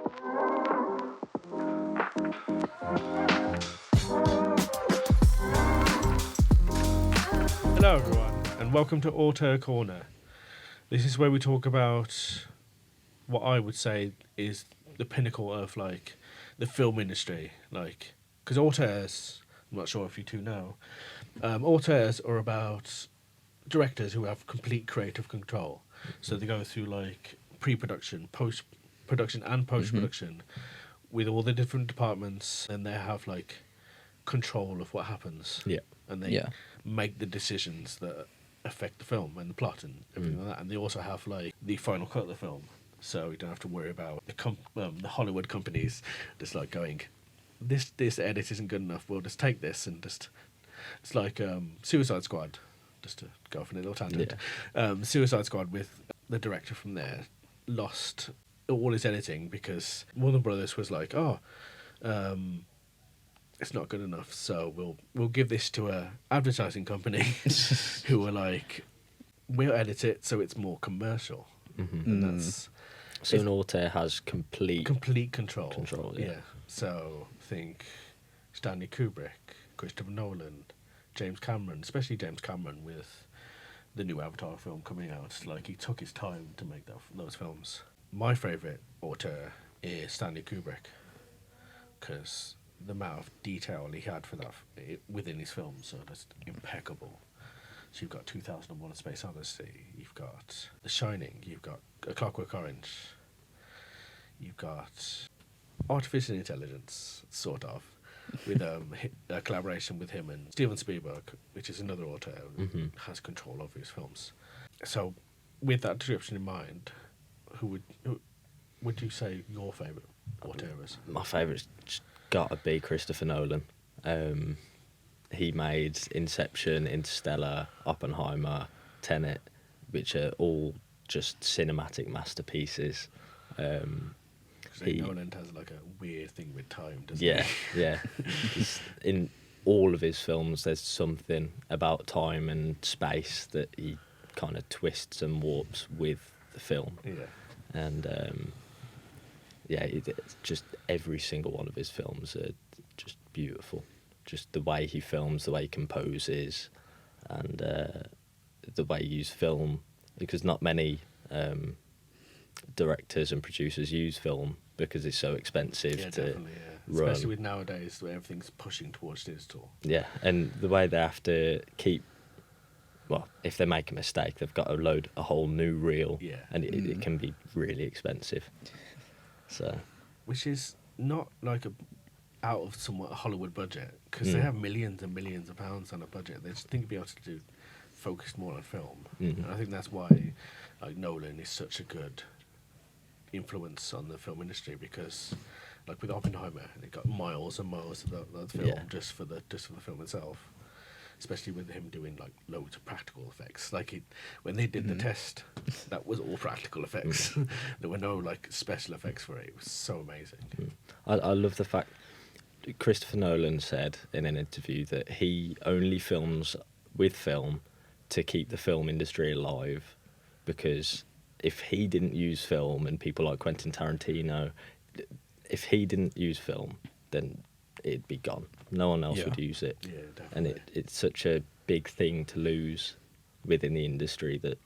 Hello everyone, and welcome to Auteur Corner. This is where we talk about what I would say is the pinnacle of like the film industry, like because auteurs, I'm not sure if you two know, auteurs are about directors who have complete creative control. So they go through like pre-production, post-production, and post-production with all the different departments, and they have like control of what happens. Yeah. And they make the decisions that affect the film and the plot and everything like that. And they also have like the final cut of the film, so you don't have to worry about the Hollywood companies just like going, this edit isn't good enough. We'll just take this and just it's like Suicide Squad. Just to go off on a little tangent, Suicide Squad with the director from there lost all his editing because Warner Brothers was like, it's not good enough, so we'll give this to a advertising company who were like, we'll edit it so it's more commercial. And that's so an auteur has complete control. Yeah. So think Stanley Kubrick, Christopher Nolan, James Cameron, especially James Cameron with the new Avatar film coming out. Like he took his time to make those films. My favourite auteur is Stanley Kubrick because the amount of detail he had for that within his films are just impeccable. So you've got 2001: A Space Odyssey, you've got The Shining, you've got A Clockwork Orange, you've got Artificial Intelligence, sort of, with a collaboration with him and Steven Spielberg, which is another auteur who has control over his films. So with that description in mind, who would you say your favourite auteur is? My favourite's got to be Christopher Nolan. He made Inception, Interstellar, Oppenheimer, Tenet, which are all just cinematic masterpieces. Nolan has like a weird thing with time, doesn't he? Yeah. In all of his films, there's something about time and space that he kind of twists and warps with the film. Yeah. And it's just every single one of his films are just beautiful. Just the way he films, the way he composes, and the way he uses film. Because not many directors and producers use film because it's so expensive to run. Especially with nowadays where everything's pushing towards digital. Yeah, and the way they have to keep... Well, if they make a mistake, they've got to load a whole new reel, and it can be really expensive. So, which is not like out of somewhat a Hollywood budget because they have millions and millions of pounds on a budget. They just think to be able to focus more on film, and I think that's why like Nolan is such a good influence on the film industry because, like with Oppenheimer, they got miles and miles of that film just for the film itself. Especially with him doing like loads of practical effects. Like when they did the test, that was all practical effects. There were no like special effects for it. It was so amazing. I love the fact Christopher Nolan said in an interview that he only films with film to keep the film industry alive, because if he didn't use film and people like Quentin Tarantino, if he didn't use film, then it'd be gone. No one else would use it. Yeah, definitely. And it's such a big thing to lose within the industry that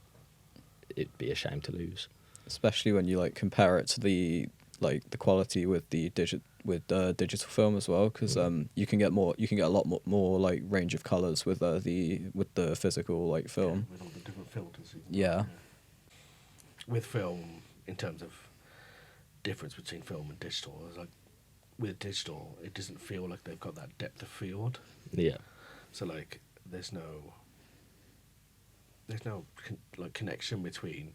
it'd be a shame to lose. Especially when you like compare it to the quality with the digital film as well, because you can get a lot more like range of colors with the physical like film. With all the different filters. Yeah. With film, in terms of difference between film and digital, it's like with digital, it doesn't feel like they've got that depth of field. Yeah. So like, there's no connection between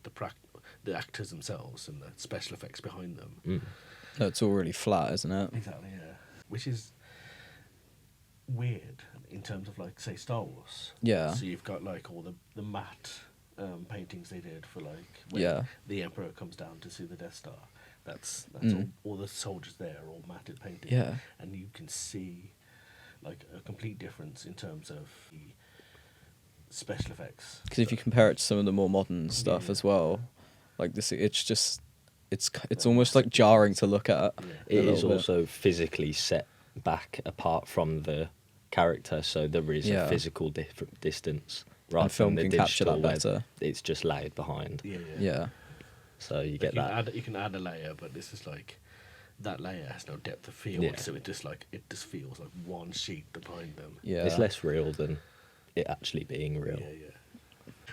the actors themselves and the special effects behind them. No, it's all really flat, isn't it? Exactly, yeah. Which is weird in terms of like, say, Star Wars. Yeah. So you've got like all the matte paintings they did for like when the Emperor comes down to see the Death Star. That's all the soldiers there are all matted paintings. Yeah. And you can see like a complete difference in terms of the special effects. Because if you compare it to some of the more modern stuff as well, like this, it's just it's almost like jarring to look at. Yeah. It a is little bit. also physically set back apart from the character, so there is Yeah. a physical distance. Rather And film than the can capture that digital where better. it's just layered behind. Yeah. Yeah. So you Like get that. you can add a layer, but this is like that layer has no depth of field, Yeah. so it just feels like one sheet behind them. Yeah. It's less real than it actually being real. Yeah.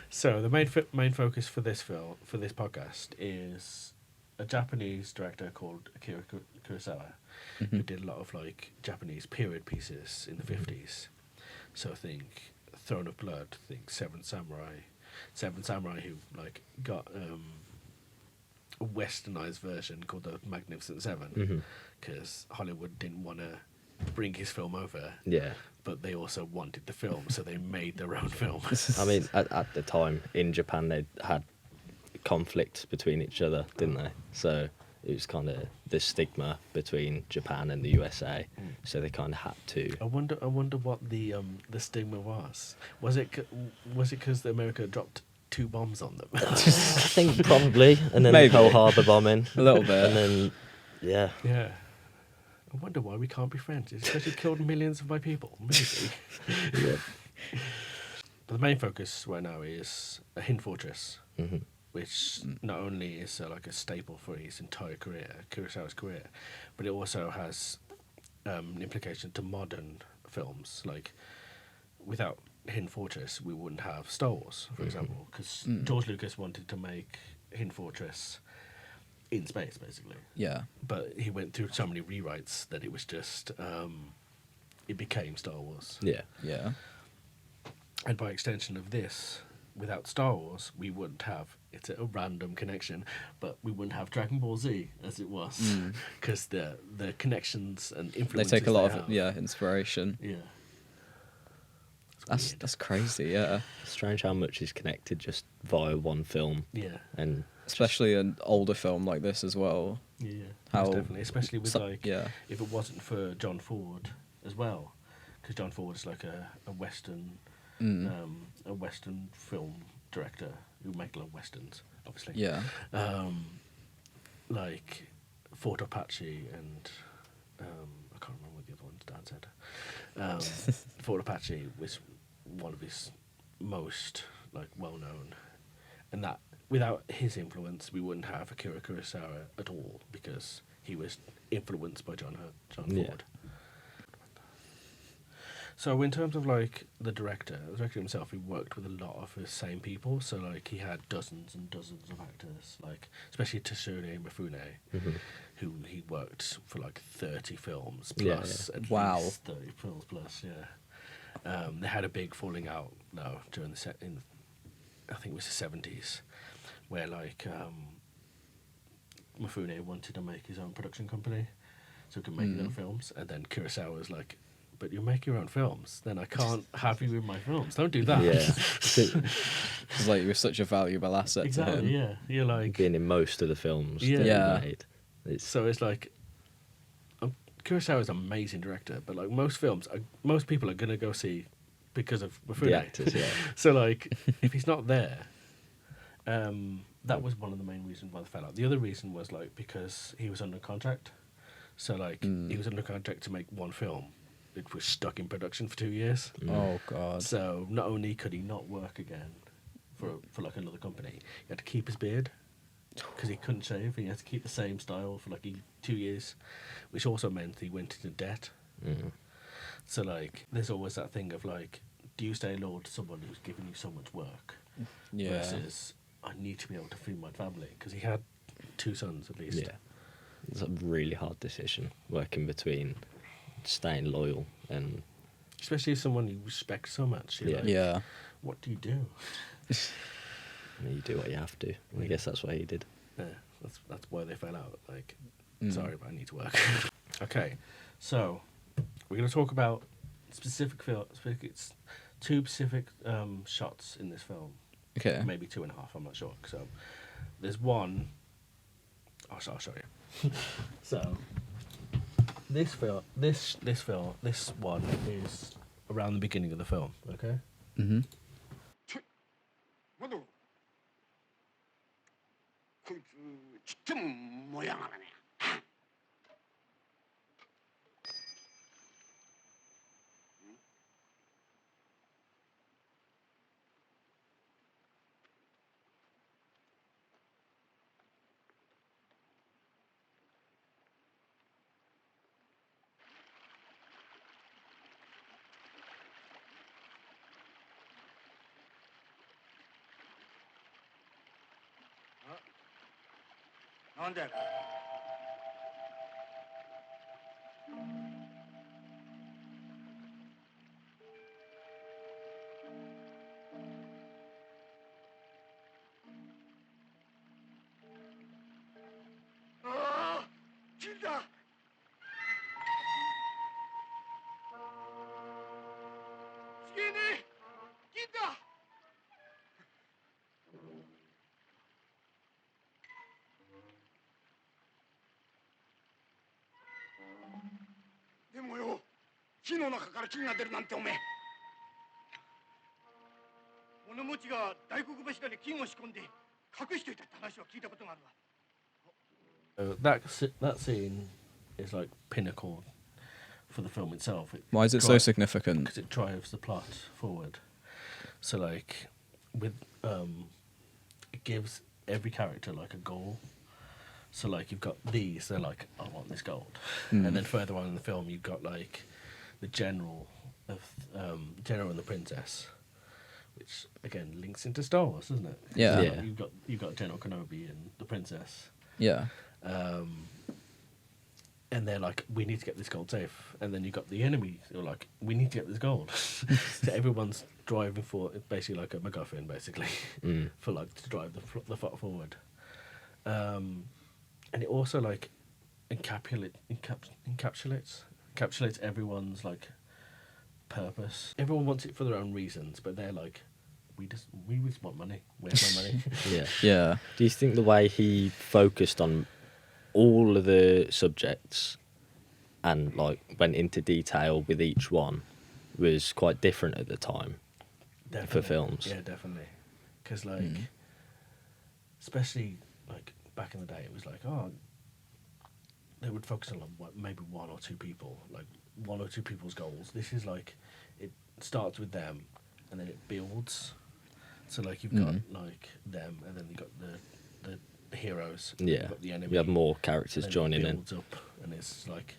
So the main focus for this podcast is a Japanese director called Akira Kurosawa, Mm-hmm. who did a lot of like Japanese period pieces in the 50s. So I think Throne of Blood, I think Seven Samurai, who like got a westernized version called the Magnificent Seven, because Hollywood didn't want to bring his film over, Yeah. but they also wanted the film, so they made their own film. I mean, at the time in Japan, they had conflict between each other, didn't they? So it was kind of the stigma between Japan and the USA. So they kind of had to. I wonder what the stigma was. Was it because America dropped 2 bombs on them? I think probably, and then Maybe. the Pearl Harbor bombing, A little bit. and then yeah. Yeah. I wonder why we can't be friends. It's because you killed millions of my people. Maybe. Yeah. But the main focus right now is a Hind Fortress, hmm which not only is like a staple for his entire career, Kurosawa's career, but it also has an implication to modern films. Like, without Hind Fortress, we wouldn't have Star Wars, for example, because George Lucas wanted to make Hind Fortress in space, basically. Yeah. But he went through so many rewrites that it was just it became Star Wars. Yeah. Yeah. And by extension of this, without Star Wars, we wouldn't have, it's a random connection, but we wouldn't have Dragon Ball Z as it was, because the connections and They influences take a lot they of have. inspiration. Yeah. It's weird. That's crazy. Yeah. Strange how much is connected just via one film, Yeah. and Especially an older film like this as well. Yeah. How- Most definitely, especially with Yeah. if it wasn't for John Ford as well, because John Ford is like a Western a Western film director who make a lot of westerns, obviously. Yeah. Like Fort Apache and I can't remember what the other ones Dan said. Fort Apache was one of his most like well known, and that without his influence we wouldn't have Akira Kurosawa at all, because he was influenced by John Yeah. Ford. So in terms of like the director himself, he worked with a lot of the same people. So like he had dozens and dozens of actors, like especially Tsuruya Mifune, who he worked for like 30 films Yeah, plus. At Wow. least 30 films plus, yeah. They had a big falling out though during the I think it was the 70s, where like Mifune wanted to make his own production company, so he could make his own films, and then Kurosawa was like, "But you make your own films, then I can't have you in my films. Don't do that." yeah, It's like it was such a valuable asset to Exactly. him. Yeah. You're like, being in most of the films Yeah. that Yeah. he made. It's so it's like, Kurosawa is an amazing director, but like most films, most people are gonna go see because of Mifune. the actors, yeah. So like, if he's not there, that was one of the main reasons why they fell out. The other reason was like because he was under contract. So like he was under contract to make one film. It was stuck in production for 2 years. Oh god. So not only could he not work again for like another company, he had to keep his beard because he couldn't shave. He had to keep the same style for like 2 years, which also meant he went into debt. So like, there's always that thing of like, do you stay loyal to someone who's given you so much work Yeah. versus I need to be able to feed my family, because he had 2 sons at least. Yeah, it's a really hard decision working between staying loyal and Especially if someone you respect so much. You're Yeah. like, Yeah. what do you do? you do what you have to. I guess that's what he did. Yeah, that's why they fell out. Like, Mm. sorry, but I need to work. Okay, so we're going to talk about specific it's 2 specific shots in this film. Okay. Maybe 2.5. I'm not sure. So there's one. I'll show you. So this one is around the beginning of the film. Okay. Mm-hmm. こいつちっとも燃え上がらねえ。なんだよ。ああ、金だ。ちげえねえ、金だ。でもよ、火の中から金が出るなんておめえ。物持ちが大黒柱に金を仕込んで隠しといたって話は聞いたことがあるわ。That scene is like pinnacle for the film itself. Why is it so significant? Because it drives the plot forward. So like with it gives every character like a goal. So like you've got these, they're like, I want this gold. And then further on in the film you've got like the general and the princess, which again links into Star Wars, doesn't it? Yeah. Yeah. You've got General Kenobi and the princess. Yeah. And they're like, we need to get this gold safe. And then you've got the enemy who are like, we need to get this gold. So everyone's driving for basically like a MacGuffin, basically, for like to drive the plot forward. And it also like encapsulates everyone's like purpose. Everyone wants it for their own reasons, but they're like, we just want money. Where's my money? Yeah. Yeah. Do you think the way he focused on all of the subjects and like went into detail with each one was quite different at the time for films? Yeah, definitely. Because like, especially like back in the day, it was like, oh, they would focus on like, maybe one or two people, like one or two people's goals. This is like, it starts with them, and then it builds. So like you've got like them, and then you got the heroes. Yeah. You've got the enemy. We have more characters and then joining it in. builds up, and it's like,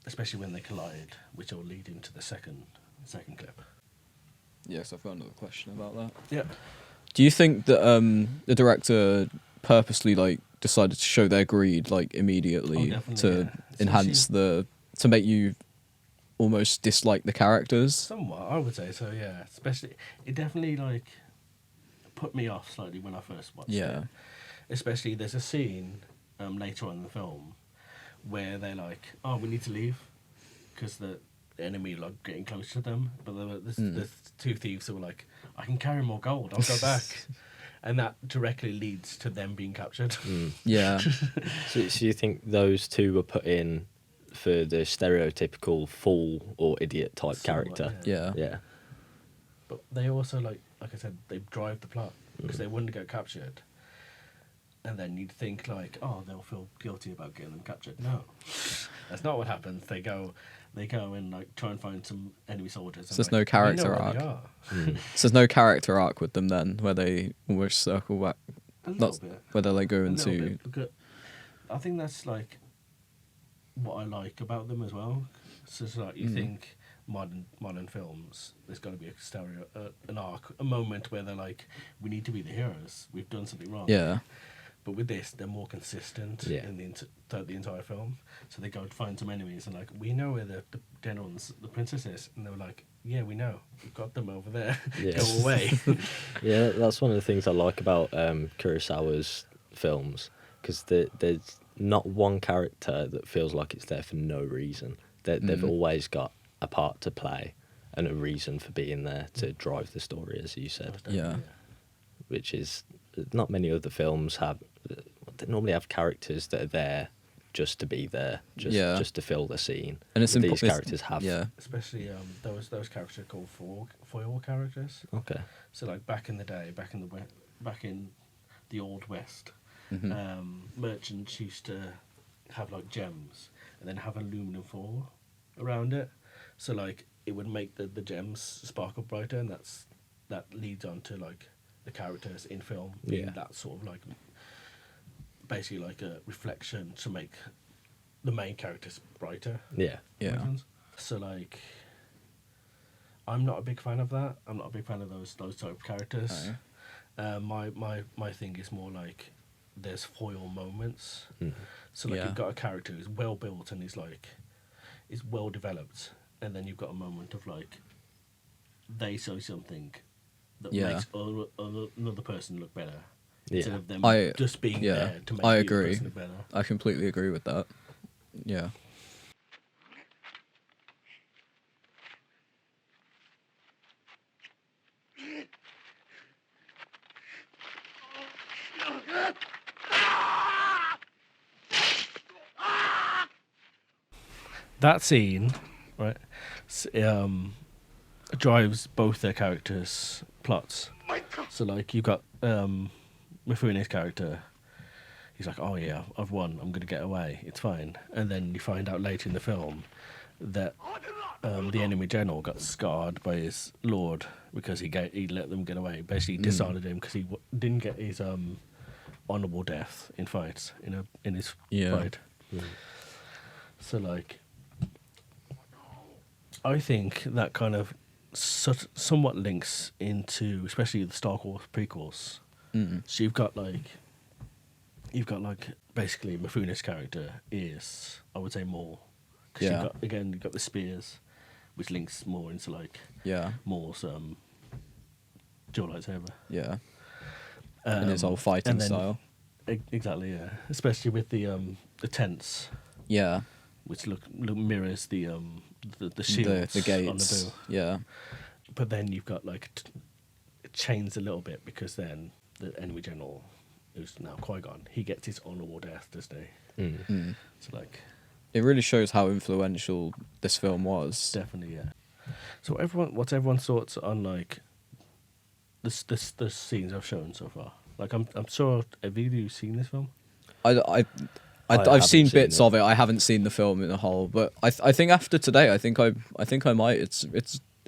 especially when they collide, which will lead into the second clip. Yes, I've got another question about that. Yeah. Do you think that the director purposely like decided to show their greed like immediately to enhance to make you almost dislike the characters? Somewhat, I would say so. Yeah, especially it definitely like put me off slightly when I first watched it. Especially there's a scene later on in the film where they're like, "Oh, we need to leave," because the enemy are like getting close to them. But there's two thieves who were like, "I can carry more gold. I'll go back," and that directly leads to them being captured. Yeah. So you think those two were put in for the stereotypical fool or idiot type Somewhat, character? Yeah. Yeah. But they also like I said, they drive the plot because they wouldn't get captured. And then you'd think like, oh, they'll feel guilty about getting them captured. No, that's not what happens. They go and like try and find some enemy soldiers. So there's no character arc. So there's no character arc with them then, where they almost circle back. A little bit. Whether they go A little into. bit, because I think that's like what I like about them as well. So it's like you think modern films, there's got to be an arc, a moment where they're like, we need to be the heroes. We've done something wrong. Yeah. But with this, they're more consistent throughout the entire film. So they go and find some enemies and like, we know where the general and the princess is, and they were like, yeah, we know, we've got them over there. Yeah. Go away. Yeah, that's one of the things I like about Kurosawa's films, because there's not one character that feels like it's there for no reason. They've always got a part to play and a reason for being there to drive the story, as you said. Yeah. Which is not many other films have. They normally have characters that are there just to be there, just to fill the scene. And it's these characters have. Yeah. Especially those characters are called foil characters. Okay. So like back in the day, back in the Old West, Mhm. merchants used to have like gems and then have aluminum foil around it, so like it would make the gems sparkle brighter, and that leads on to like the characters in film being Yeah. that sort of like basically like a reflection to make the main characters brighter. Yeah. Yeah. Makes sense? So like, I'm not a big fan of that. I'm not a big fan of those type of characters. My thing is more like there's foil moments. Mm. So like Yeah. you've got a character who's well built and is well developed, and then you've got a moment of like they say something that Yeah. makes another person look better. Yeah. Instead of them I- just being yeah, there to make I the other agree. person look better. I completely agree with that. Yeah. That scene, right, drives both their characters' plots. So, like, you've got Mifune's character. He's like, "Oh yeah, I've won. I'm gonna get away. It's fine." And then you find out later in the film that the enemy general got scarred by his lord because he let them get away. Basically, dishonored him because he didn't get his honorable death in fights in his Yeah. fight. So, like, I think that kind of somewhat links into, especially the Star Wars prequels. Mm. So you've got like basically Mifune's character is, I would say, more, because Yeah. you've got the spears, which links more into like Yeah. Maul's dual lightsaber. Yeah. And his whole fighting and then- style. Exactly, yeah. Especially with the tents, Yeah. which look mirrors the shields The on the gates. bill. Yeah. But then you've got like it changed a little bit because then the enemy general, who's now Qui-Gon, he gets his honorable death, doesn't he? Mm. Mm. So like, It really shows how influential this film was. definitely, yeah. So what's everyone's thoughts on like the scenes I've shown so far? Like, I'm sure, have you seen this film? I've haven't seen seen bits it. of it. I haven't seen the film in a whole, but I think after today, I think I might.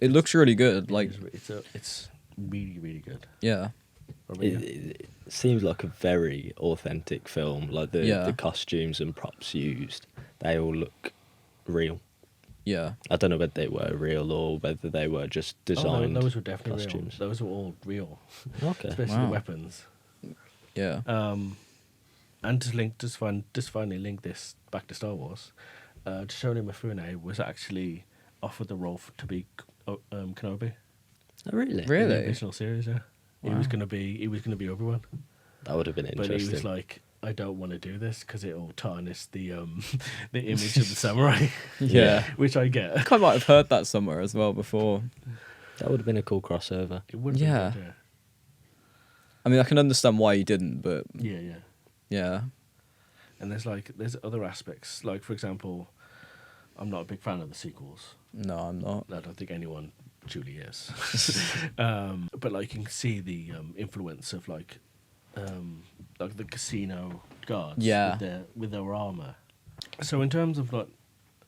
It looks really good. Like, It's really, really good. yeah. What about you? It seems like a very authentic film. Like Yeah. the costumes and props used, they all look real. Yeah. I don't know whether they were real or whether they were just Oh, no, designed. those were definitely costumes. real. Those were all real, Okay. especially Wow. the weapons. Yeah. And to finally link this back to Star Wars, Shonen Mifune was actually offered the role to be Kenobi Oh, really? in Really? the original series. Yeah, he was gonna be Obi-Wan, That would have been but interesting. he was like, "I don't want to do this because it will tarnish the the image of the samurai," Yeah. which I I get. think I might have heard that somewhere as well before. That would have been a cool crossover. It would. Yeah. Be good, I mean, I can understand why he didn't, but yeah, yeah. yeah. And there's other aspects, like for example, I'm not a big fan of the sequels. No, I'm not. I don't think anyone truly is. But like you can see the influence of like the casino guards, Yeah. with their armor. So in terms of like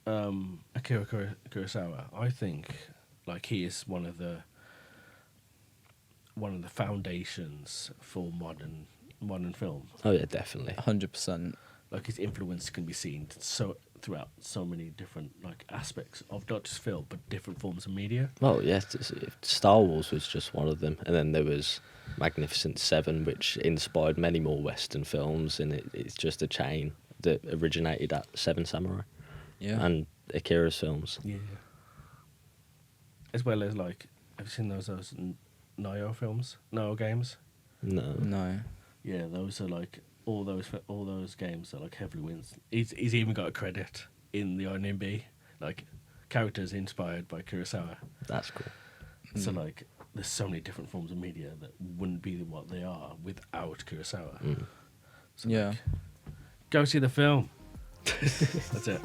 Akira Kurosawa, I think like he is one of the foundations for modern film. Oh yeah, definitely. 100%. Like his influence can be seen throughout so many different like aspects of not just film but different forms of media. Well, yeah, Star Wars was just one of them, and then there was Magnificent Seven, which inspired many more Western films, and it's just a chain that originated at Seven Samurai Yeah. and Akira's films. Yeah. As well as like, have you seen those Nioh films, Nioh games? No. No. Yeah, those are like all those games are like heavily wins. He's even got a credit in the IMDb, like characters inspired by Kurosawa. That's cool. So like, there's so many different forms of media that wouldn't be what they are without Kurosawa. Mm. So Yeah. like, go see the film. That's it.